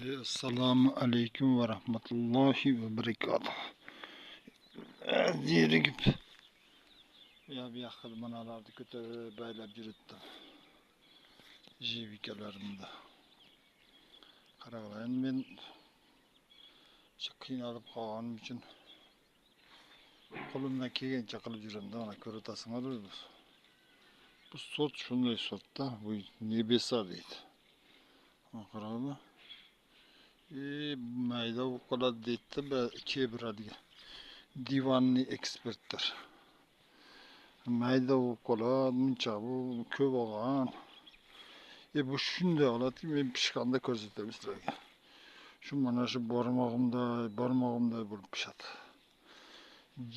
Assalamu alaikum va rahmatullohi va barakatuh. Zerigib bu yoqqa manalarni ko'tarib baylab yuribdim. Jevikalarimda. Qarag'alayin, men qiynalib qolganim uchun qo'limdan kelgancha qilib yuribdim. Mana ko'ratasizlar. Bu sort shunday sortda, bu nebesa deydi. Qarag'ala. Mayda bo'lib qoladi deydi, kebradigan. Divanli ekspertlar. Mayda bo'lib qoladi, muncha bu ko'p olgan. Bu shunday holatki, men pishganda ko'rsataman sizlarga. Shu mana shu barmog'imday bo'lib pishadi.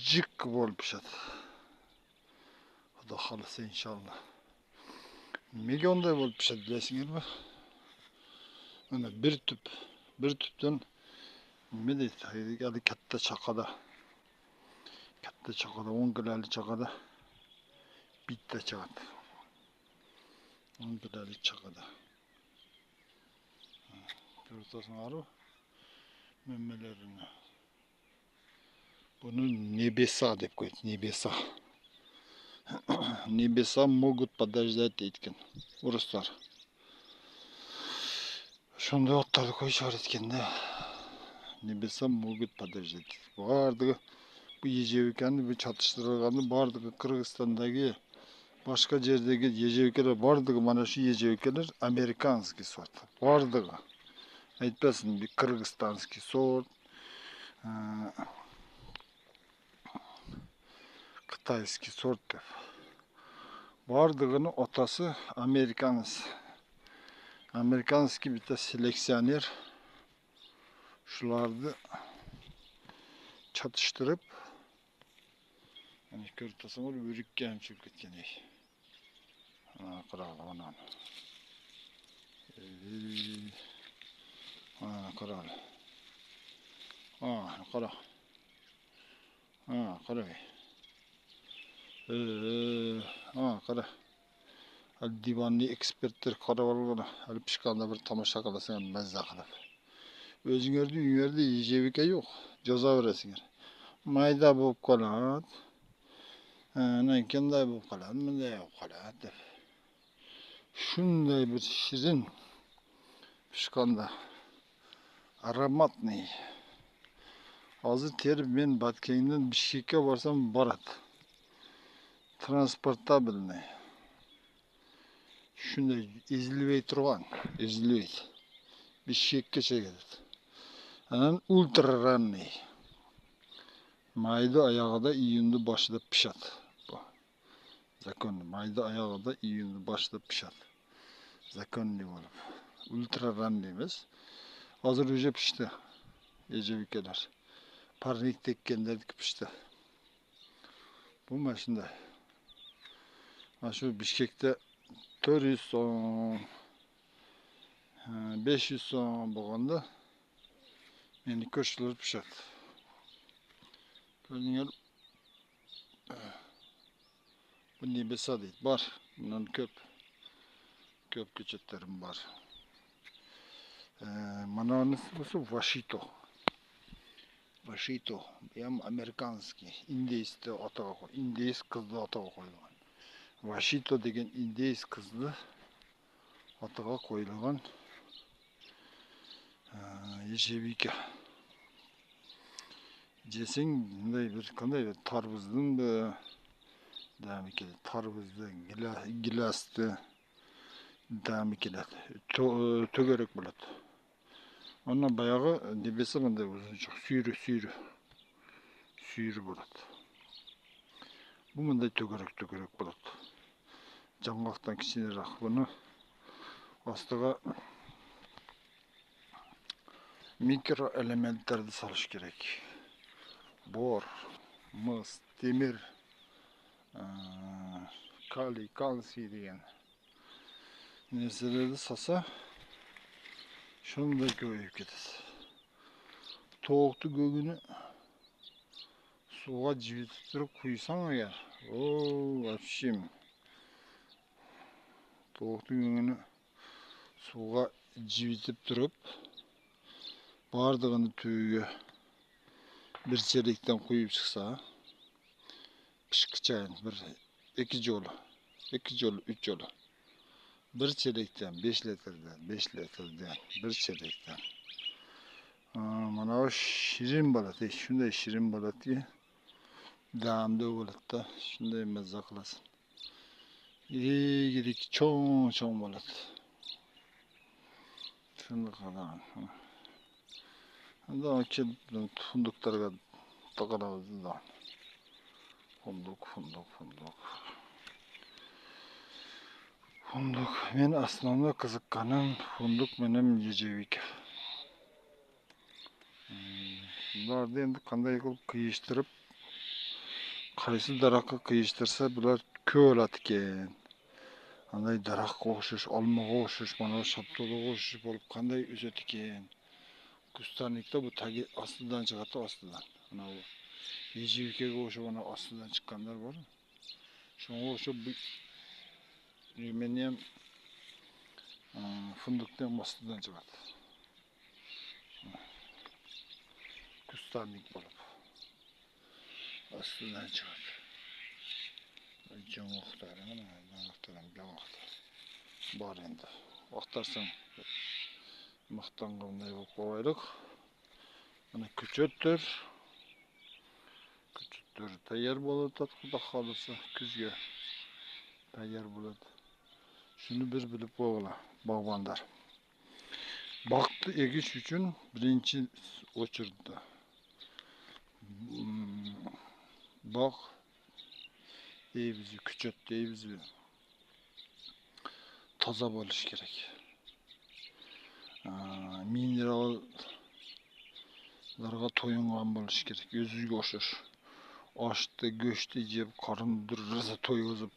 Jiq bo'lib pishadi. Xudo xolasa inshaalloh. Nega unday bo'lib pishadi bilasizlarmi? Mana bir tupdan nima deydi? Katta chaqada 10 kiloli chaqada bitta chiqadi. 10 kiloli chaqada. Ko'rasizlarmi? Memelerini. Bunu nebesa deb qo'ydi, nebesa. Небеса могут подождать etgan ruslar. Shunday otlarni qo'yishar etganda, nебеса могут подождать. Bardigi bu ejevkani bu chatishtirganda bardigi Qirg'izistondagi boshqa yerdagi ejevkalar bardigi mana shu ejevkalar amerikanskiy sort. Bardigi. Aytmasin, bir Qirg'izistonskiy sort. Xitoyskiy sort deb. Bardig'ini otasi Amerikanskiy bitta seleksioner. Shularni chatishtirib, mana ko'rtasizlar, o'rikka ham chiqib ketgan ey. Qarang, mana. Qarang. Qarang. Qarang. Qara. Divanli ekspertlar qarab olg'ana. Hali pishganda bir tomosha qilasan, mazza qilib. O'zingizning uyingizda yejevika yo'q, yozaverasizlar. Mayda bo'lib qoladi. Qanday bo'lib qoladi, bunday bo'lib qoladi. Shunday bir shirin pishganda aromatniy. Hozir terib men Batkengdan Bishkekka borsam boradi. Transportabilniy. Shunday ezilmay turgan, ezilmaydi. Bishkekkacha ketadi. Anan ultra ranniy. Mayda oyog'ida iyunni boshida pishadi. Bu zakonni mayda oyog'ida iyunni boshida pishadi. Zakonni bo'lib. Ultra ranniy emas. Hozir o'sha pishdi. Ejevikalar. Parnik tekkandek pishdi. Bu mana shunday. Mana shu Bishkekda 400 so'm, 500 so'm bo'lganda meni ko'shlar pishadi. Ko'ringlar. Bu nebesa deydi. Bor. Bundan ko'p ko'chatlarim bor. Mana bu Washito. Washito. Bu ham amerikanskiy, indeysni otaga qo'yilgan. Indeys qizni otaga qo'yilgan. Washito degan indeys qizni otaga qo'yilgan ejevika. Jesing bunday bir qanday tarvuzning dami keladi. Tarvuzni, gilasni dami keladi. To'garak bo'ladi. Ondan bayağı nebesi bunday uzuncha suyri bo'ladi. Bu bunday to'garak bo'ladi. Jang'oqdan kichikroq buni ostiga mikro elementlarni solish kerak. Bor, mis, temir, kaliy, kalsiy degan narsalarni solsa shunday ko'payib ketadi. Tovuqni go'gini suvga jivitib turib qo'ysang agar, vashim. Tovuqni go'gini suvga jivitib turib bardığını tüyüge bir çelikten koyup çıksa pişkiçayın bir iki yolu, üç yolu. Bir çelikten 5 litreden bir çelikten. Mana o şirin balat, şunday şirin balat ki damda balat da şunday mazza kılasın. İyi gidik çoğun balat. Şunu kalan. Daha ki funduklarga takılağız da. Funduk. Men aslında kızıkkanım funduk benim yiyecek. Bunlar da endi qanday qilib kıyıştırıp qaysi daraxtga kıyıştırsa bular ko'lat ekan. Qanday daraxtga o'xshash, olmaga o'xshash, mana shapto'ga o'xshash bo'lib qanday o'sadi ekan. Kustanlikda bu tagi ostidan chiqadi, ostidan. Mana bu yejevikaga o'xshab ana ostidan chiqqanlar bor. Shunga o'xshab bu meni ham fundukdan ostidan chiqadi. Kustanlik bo'lib ostidan chiqadi. Jo'moqlar, mana jo'moqlar bor endi. Vaqtarsam maqtan qilmay bo'lib qo'yaylik. Mana ko'chatdir tayyor bo'ladi, xudo xolisa kuzga tayyor bo'ladi. Shuni bir bilib qo'yinglar, bog'bonlar. Baqni egish uchun birinchi o'chirdi. Bog' deybiz, ko'chat deybiz. Toza bo'lish kerak. Minerallarga to'yingan bo'lish kerak. O'ziga o'xshash. Oshni, go'shtni yeb, qorindirsa to'yg'izib,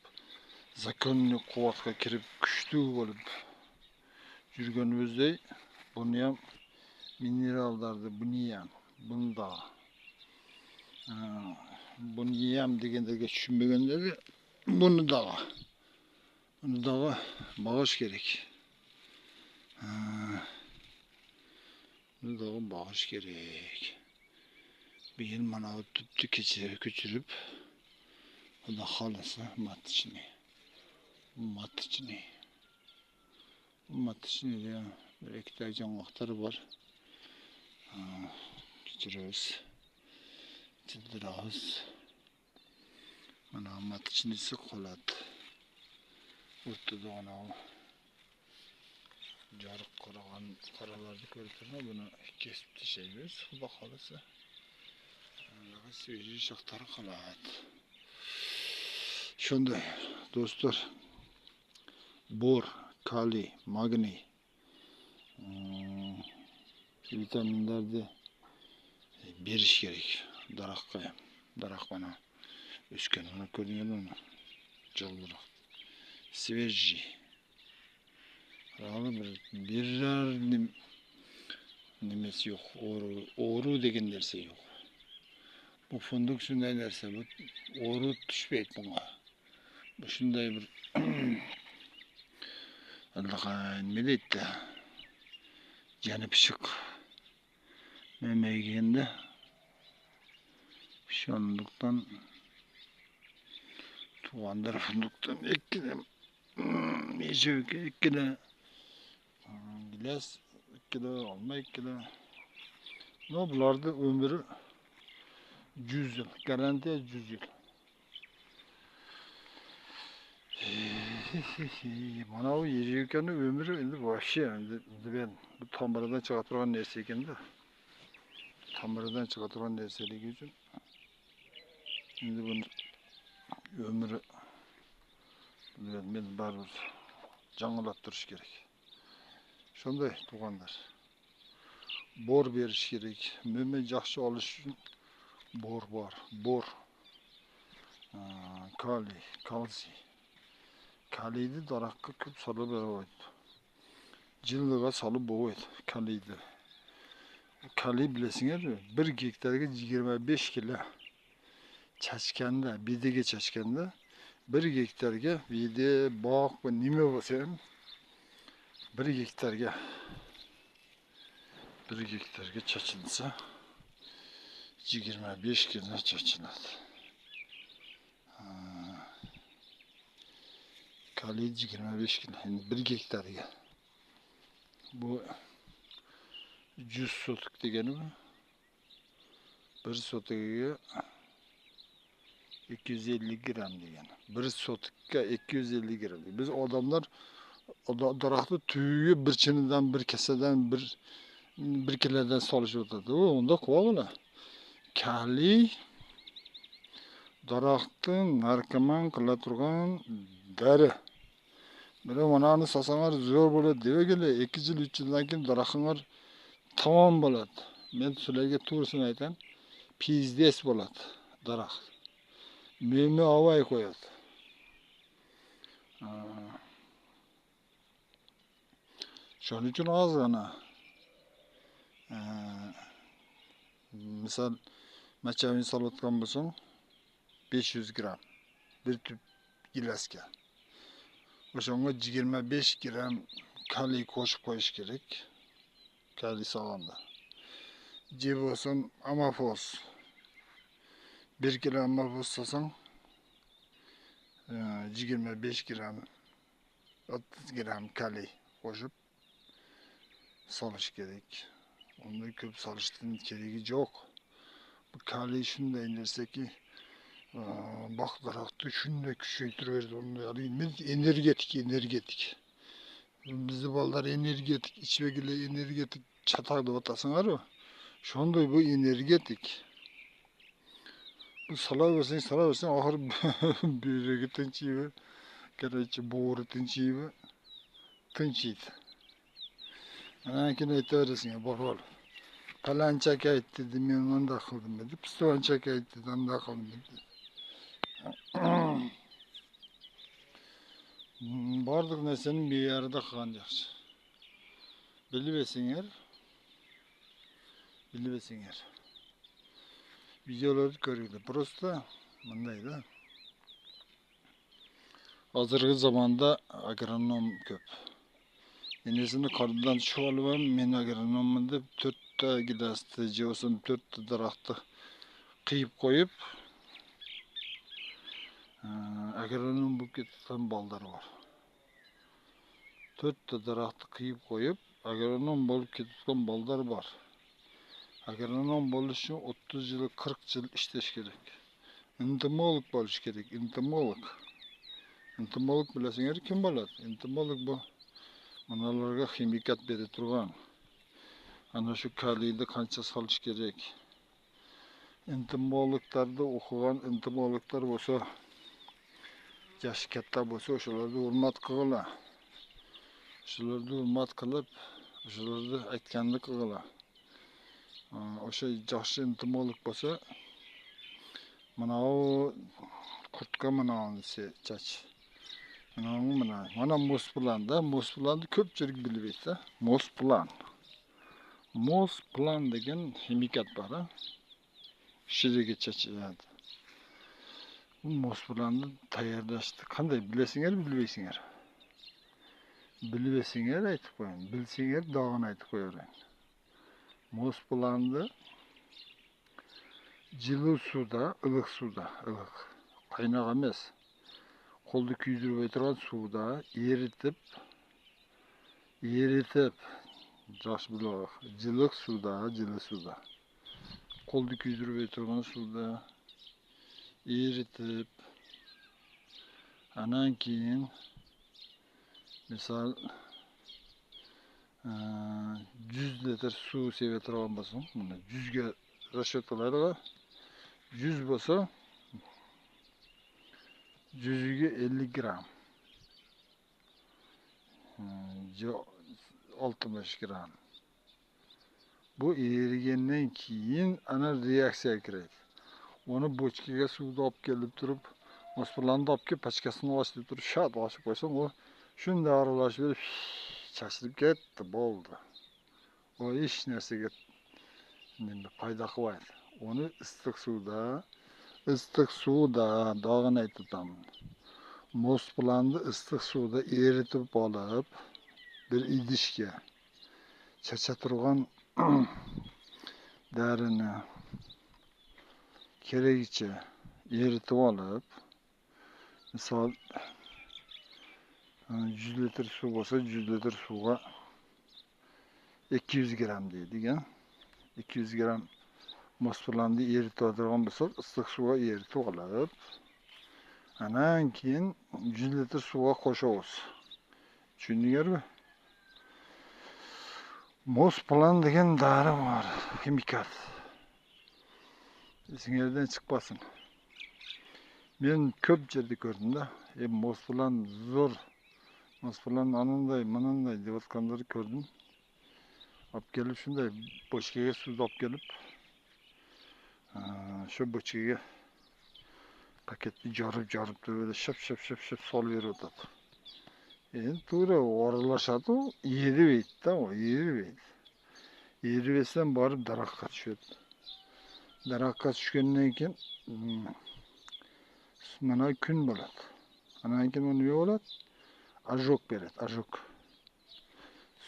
zakonniy quvvatga kirib, kuchli bo'lib yurganimizday, buni ham minerallarni, bunda. Buni ham deganlarga tushunmaganlarga buni dağı bağış gerek. Bunu dağı bağış gerek. Bir yıl manav tüptü küçürüp o da halası mat içine diye bir iki tane canlıkları var. Küçürüyoruz. Çıldıramız. Mana mat içine sıkılat. Ortada ona jarık qaralarni ko'rib turibman. Buni kesib tashlaymiz. Xudo xolisa. Svejiy shoxlari qoladi. Shunday do'stlar. Bor, kaliy, magniy, vitaminlarni berish kerak daraxtga ham. Daraxt mana o'sganini ko'rdingizmi? Jildiroq. Svejiy. Birer nimesi yok. Oğru degen derse yok. Bu funduk şunday derse bu oğru düşmeyip buna. Bu şunday bir Allah'a ne deydi? Canı pişik. Memeye geldi. Şunluktan tuğanlar funduktan ekledim. Ikkide gilas, ikkide olma, ikkide. No bularda ömrü 100 yıl, garantiya 100 yıl. Mana o yiyeceğikanın ömrü endi vahşi endi ben bu tamırdan çıkartılan nerse ekan da. Tamırdan çıkartılan nerseligi uchun endi bunun ömrü men baribir жаңылап turuş gerek. Şunday tuğanlar. Bor beriş gerek. Meme жақсы olish uchun bor var. Bor. Kaliy, kalsiy. Kaliyni daraxtga ko'p solib beradi. Jildiga solib bo'ladi kaliyni. Kaliy bilesingizmi? 1 gektarga 25 kilo chachganda, bidiga chachganda 1 gektarga bidi, bog' va nima bo'lsa ham 1 gektarga 1 gektarga chachinsa 25 kilo chachinadi. Kaliy 25 kilo. Endi 1 gektarga. Bu 100 sotik degani bu. 1 sotigiga 250 gram degani. 1 sotikka 250 gram. Biz odamlar daraxtni tuyiga bir chinidan, bir kasadan, bir kilodan solishib o'tadi. Unda qo'g'ila. Kaliy daraxtni narkoman qila turgan dori. Mana bunani solsangiz zo'r bo'ladi devagilar. 2 yil, 3 yildan keyin daraxtlar tamom bo'ladi. Men sizlarga to'g'risini aytaman. Pizdes bo'ladi daraxt. Meni avay qo'yadi. Shuning uchun ozgina misol machavin solayotgan bo'lsang 500 gram bir tüp gilaska. O'shanga 25 gram kaliy qo'shib qo'yish kerak. Kaliy solganda. Jeb bo'lsin amafos. 1 kilo amafos solsang 25 gram 30 gram kaliy qo'shib solish kerak. Undan ko'p solishning keragi yo'q. Bu kaliy shunday narsaki, baq daraxtni shunday kuchaytirib beradi. Energetik. Bizni bolalar energetik, ichvagilar energetik chataq deb atasinglar-ku. Shunday bu energetik. Bu salaversin, oxir buyrugi tinchiydi. Короче, bo'ri tinchiydi. Tinchiydi. Ana keyin aytaverasan, bor. Palanchak aytdi, men unda qildim dedi. Pistonchak aytdi, unda qildim dedi. Bardıq narsaning me'yorida qilgan yaxshi. Bilib esinglar. Videolarni ko'ringlar. Просто bundayda. Hozirgi zamonda agronom ko'p. Enesini qornidan tushib olib, men agronomman deb 4 ta gilasni, jo'sin 4 ta daraxtni qiyib qo'yib, agronom bo'lib ketgan bolalar bor. 4 ta daraxtni qiyib qo'yib, agronom bo'lib ketgan bolalar bor. Agronom bo'lish uchun 30 yil, 40 yil ishlash kerak. Entomolog bo'lish kerak, entomolog. Entomolog bilasizlar kim bo'ladi? Entomolog bu manalarga ximikat berib turgan. Ana shu kaliyni qancha solish kerak. Entomologlarda o'qigan entomologlar bo'lsa, yoshi katta bo'lsa, o'shalarni hurmat qilinglar. Shularni hurmat qilib, shularni aytganini qilinglar. O'sha yaxshi entomolog bo'lsa, mana u qurtqa manasi chach. Mana Mosplan ko'pchilik bilmaydi. Mosplan degan ximikat bor. Shiriga chachiladi. Bu Mosplanni tayyorlashni qanday bilasizlar, bilmaysizlar? Bilsanglar aytib qo'ying. Bilsanglar dog'ini aytib qo'yavering. Mosplanni jiliq suvda, iliq qaynoq emas. Qo'lda kuydirib o'tirgan suvda eritib, yaxshi biloq, jiliq suvda. Qo'lda kuydirib o'tirgan suvda eritib, anan keyin misol 100 litr suv sevib turgan bo'lsam, mana 100 ga rashetkalarga 100 bo'lsa 100 ga 50 gram. 60 gram. Bu erigandan keyin ana reaksiya kiradi. Onu bochkaga suvda olib kelib turib, Mosplanni olib kelib pachkasini ochib turib, shart ochib qo'ysam, u shunday aralashib berib chachilib ketdi, bo'ldi. O hech narsaga foyda qilmaydi. Onu issiq suvda dog'ini aytaman. Mosplanni issiq suvda eritib olib, bir idishga chacha turgan darini keregicha eritib olib, misol 100 litr suv bo'lsa, 100 litr suvga 200 gram deydigan. 200 gram mospulanni eritib oladigan bo'lsak, issiq suvga eritib olib, anan keyin 100 litr suvga qo'shamiz. Tushundingizmi? Mosplan degan dori bor, ximikat. Esingizdan chiqmasin. Men ko'p yerda ko'rdim-da. Mosplan zo'r. Mosplan ananday, mananday deyotganlarni ko'rdim. Olib kelib shunday bochkaga suv olib kelib, shu bochkaga paketni jorib böyle shap solib beryotadi. Endi to'g'ri oralashadi, yeribeydi-da, yeribeydi. Yeribesam borib daraxtga tushadi. Daraxtga tushgandan keyin mana kun bo'ladi. Anan keyin u nima bo'ladi? Ajok beradi, ajok.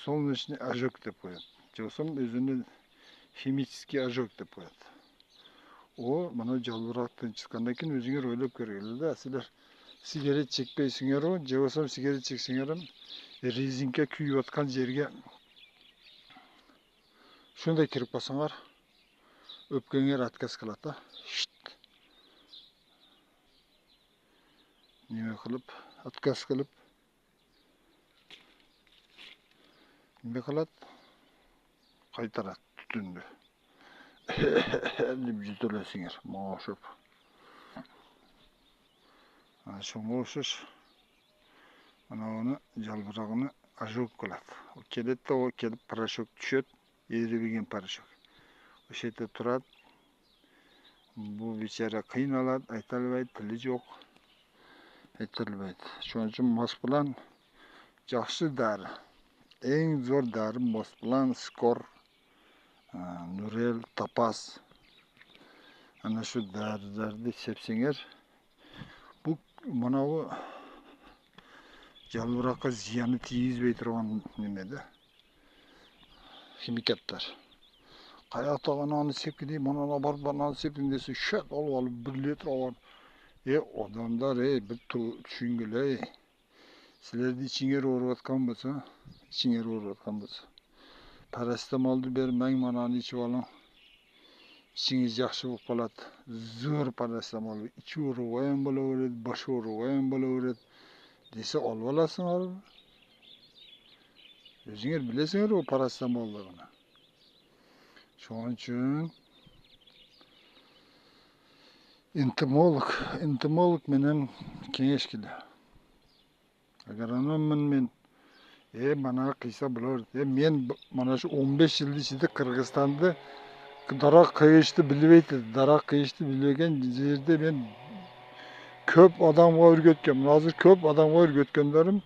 Солнечный ожог deb qo'yadi. Jo'sam o'zini ximический ожог deb qo'yadi. O mana jalbiroqdan chiqqandan keyin o'zingizlar o'ylab ko'ringlar-da, sizlar sigaret chekpaysizlar-ku, jo'sam sigaret cheksanglar ham rezinka kuyayotgan yerga shunday kirib qolsanglar, o'pkanglar отказ qiladi-da. Nima qilib, отказ qilib nima qiladi? Qaytaradi tutunni. deb yutalasinglar, mo'shib. Ana shu mo'shish mana uni jalbirog'ini ajok qiladi. O keladi-da, o kelib parashok tushadi, eribilgan parashok. O'sha yerda turadi. Bu bechara qiynaladi, aytolmaydi, tili yo'q. Aytolmaydi. Shuning uchun mosplan yaxshi dori. Eng zo'r dori mosplan, skor, Nurel, Topaz. Ana shu dorilarni sepsanglar, bu mana bu jalbiroqqa ziyoni tegizmay turgan nimada? Ximikatlar. Qayoqda anani sepkidi, mana borib anani sepkin desa, shat olib 1 litr olib. Odamlar, bir tushungilay. Sizlarni ichingga urayotgan bo'lsa, paracetamolni bermang, manani ichib oling. İçiniz yaxshi bo'lib qoladi. Zo'r paracetamol, ichi o'ruv ham bo'laveradi, boshi o'ruv ham bo'laveradi desa olib olasizlar. O'zingizlar bilasizlar o paracetamolni. Shuning uchun entomolog menen kengash qildi. Agronomman men. Mana qilsa bo'lardi. Men mana shu 15 yil ichida Qirg'izistonda daraxt qayishni bilmaydi. Daraxt qayishni bilmagan yerda men ko'p odamga o'rgatganman. Hozir ko'p odamga o'rgatganlarim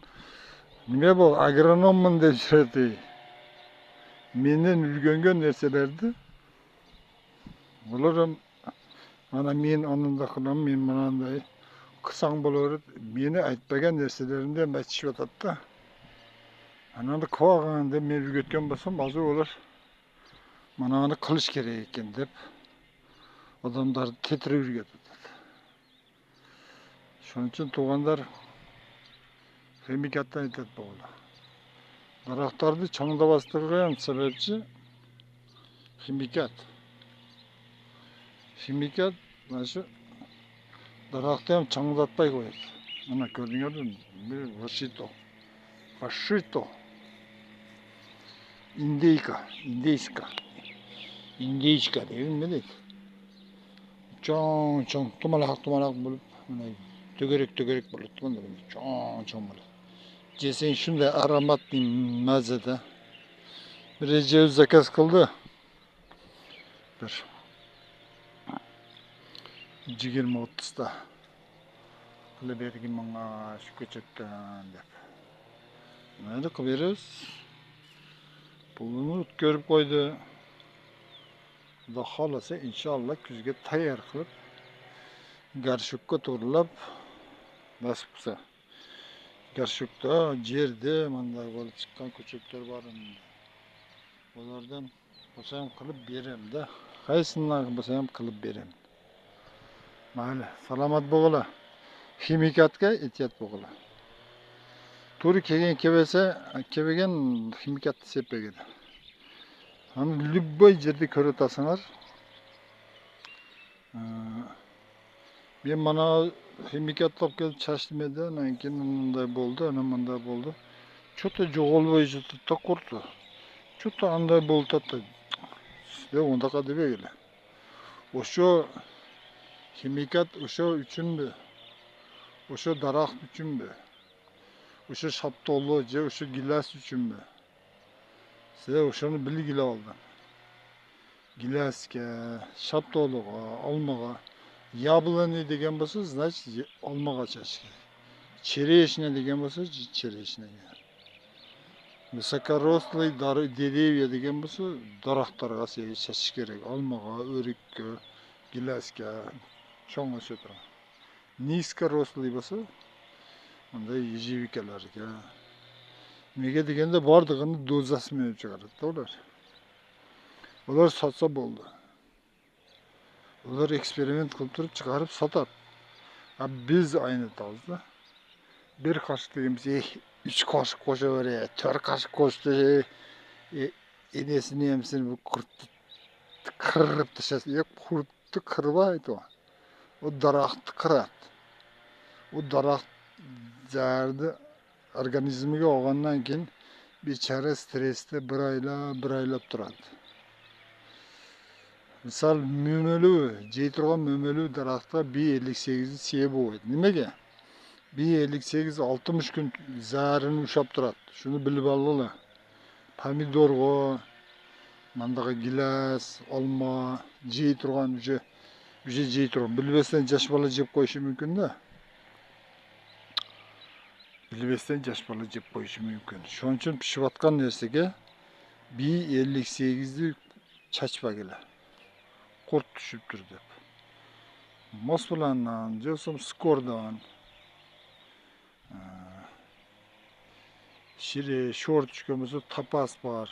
nima bu agronomman deb so'radi. Mendan o'rgangan narsalarni ular ham mana men onunda qilaman, men bunday qilsang bo'laveradi. Meni aytmagan narsalarimni ham aytishyotadi-da. Anani qilgan deb men o'rgatgan bo'lsam, hozir ular mana buni qilish kerak ekan deb odamlarni tetirib o'rgatadi. Shuning uchun tug'anlar ximikatdan aytadi bo'lar. Daraxtlarni changdabastirgan sababchi ximikat. Ximikat mana shu daraxtni ham changdatmay qo'yadi. Mana ko'rdingizmi? Bir Vashito. Indeyska deydi, nima deydi? Cho'ng tumalaq bo'lib, mana to'garak bo'ladi, mana cho'ng bo'ladi. Jesang shunday aromatli mazada. Bir reja zakaz qildi. Bir 20-30 ta qilib bergin menga shu ko'chatdan deb. Mayli qilib beramiz. Pulini o'tkazib qo'ydi. Xudo xolasa inshaalloh kuzga tayyor qilib garshokka to'g'rilab nasib qilsa. Garshokda yerda mana bo'lib chiqqan ko'chatlar bor. Ulardan Bo'lsa ham qilib beramda. Qaysidan bo'lsa ham qilib beram. Mayli, salomat bo'linglar. Ximikatga ehtiyot bo'linglar. To'g'ri kelgan ximikatni sepagida. Hani любой жерде ko'ratasыңlar. Men mana ximikat olib kelib chashmadi, keyin bunday bo'ldi, ana bunday bo'ldi. Что-то жо'g'olmay jutda qurdi. Что-то anday bo'ldi. Undaqa debegila. O'sha ximikat o'sha uchunmi? O'sha daraxt uchunmi? O'sha shaptoli, o'sha gilas uchunmi? Siz o'shani bilgili oldim. Gilasga, shaptoliga, olmaga, yabloni degan bo'lsa, значит, olmaga chashga. Chereshня degan bo'lsa, chereshняga. Высокорослый деревья degan bo'lsa, daraxtlarga chashish kerak. Olmaga, o'rikka, gilasga, shonga o'sira. Низкорослый bo'lsa, unda ежевикаларga. Nega deganda bordig'ini dozasini chiqaradi ular. Ular sotsa bo'ldi. Ular eksperiment qilib turib chiqarib sotadi. Biz aynı tarzda bir kaşık dediğimiz 3 kaşık koşuverir, 4 kaşık koştu, enesini yemsini bu kurttu kırıp dışarı, yok kurttu kırmaydı o. O daraxtı kırat. O daraxt zərdi organizmiga olgandan keyin bechara stressda bir oylab turadi. Misal mömölü, jeyturgan mömölü daraxtga B58 seye bo'ladi. Nimaga? B58 60 kun zarini ushab turadi. Shuni bilib olinglar. Pomidorga, mandaga gilas, olma, jeyturgan jeyturgan. Bilmasdan yosh bola jeb qo'yishi mumkin-da. Bilmasdan yosh bola jeb qo'yishi mumkin. Shuning uchun pishayotgan narsaga B58 ni chachpagilar. Qurt tushib tur deb. Mos bilandan, jo'sam skordan, shiri, short tushgan bo'lsa, tapas bor,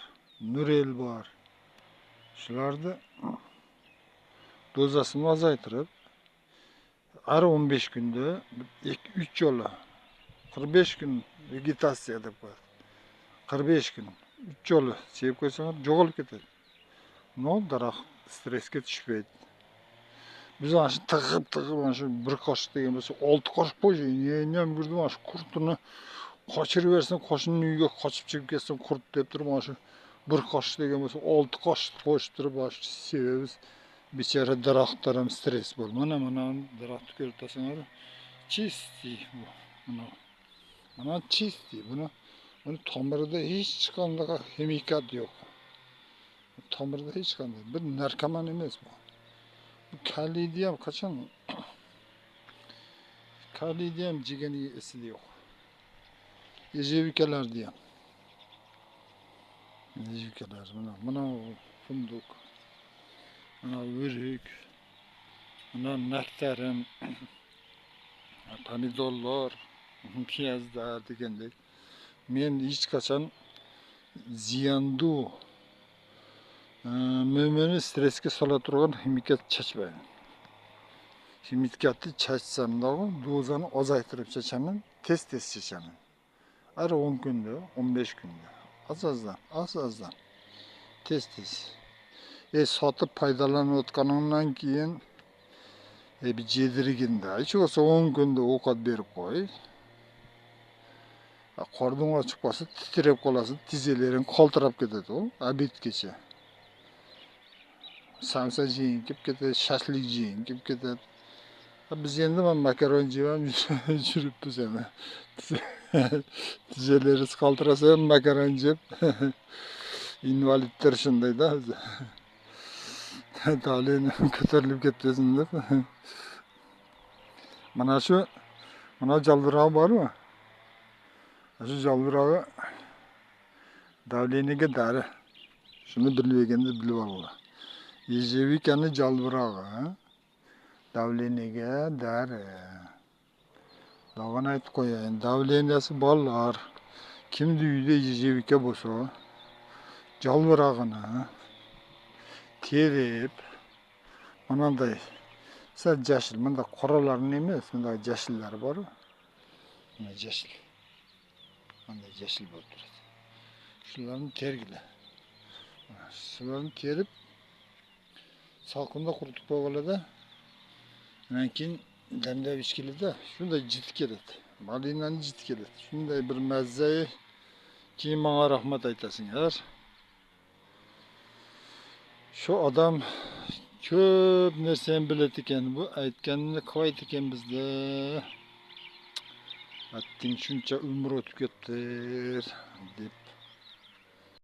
nurel bor. Shularni dozasini azaytirib, har 15 kunda 3 yo'la 45 kun vegetatsiya deb qo'yadi. 45 kun 3 yo'la sevib qo'ysangiz jo'g'olib ketadi. No daraxt stressga tushmaydi. Biz ana shu tig'ib ana shu bir qoshiq degan bo'lsa 6 qoshiq qo'ying. Yana birdan ana shu qurtini qochirib bersin, qo'shnining uyiga qochib chiqib ketsin qurt deb turib ana shu bir qoshiq degan bo'lsa 6 qoshiq qo'shib turib ana shu sebebimiz bechara daraxtlar ham stress bo'ldi. Mana daraxtni ko'rtasizlar. Чистый bu. Mana чистый. Buni tomirida hech qanday ximikat yo'q. Tomirida hech qanday bir narkoman emas bu. Kaliyni ham qachon kaliyni ham jegani esida yo'q. Ejevikalarni ham. Ejevikalar mana fındık, mana o'rik, mana nektarin, pomidorlar, piyazlar degandek. Men hech qachon ziyandu mo'mini stressga sola turgan ximikat chachmayman. Ximikatni chachsam-da, dozani ozaytirib chachaman, tez chachaman. Har 10 kunda, 15 kunda. Azazdan. Tez. Sotib foydalanayotganimdan keyin bir jediriganda, hech bo'lsa 10 kunda ovqat berib qo'y. Qorning ochiq bo'lsa, titrab qolasan, tizalaring qaltirab ketadi u, obedgacha. Samsa jeying kelib ketadi, shashlik jeying kelib ketadi. Biz endi makaron jeyam yuribmiz endi. Tizalarimiz qaltirasa ham makaron jeb. Invalidlar shundayda. Davlen ko'tarilib ketsin deb. Mana jaldiroq bormi? Shu jaldirog'i davleniga dori. Shuni bilmaganda bilib olinglar. Ejevikaning jaldirog'i davleniga dori. Davani aytib qo'yayin. Davleniyasi borlar. Kimni uyida ejevika bo'lsa, jaldirog'ini terib, mananday sal jashil, mında qoralarning emas, mında jashillari bor. Mana jashil. Mana jashil bo'lib turadi. Shularni tergila. Shularni terib, salqinda quritib qo'yganlarda, undan keyin damlab ichgilida, shunday jit keladi. Malinani jit keladi. Shunday bir mazza. Keyin menga rahmat aytasinglar. Şu adam ko'p narsani biladi ekan, bu aytganini qilmaydi ekan bizda. Atting shuncha umr o'tib ketdi deb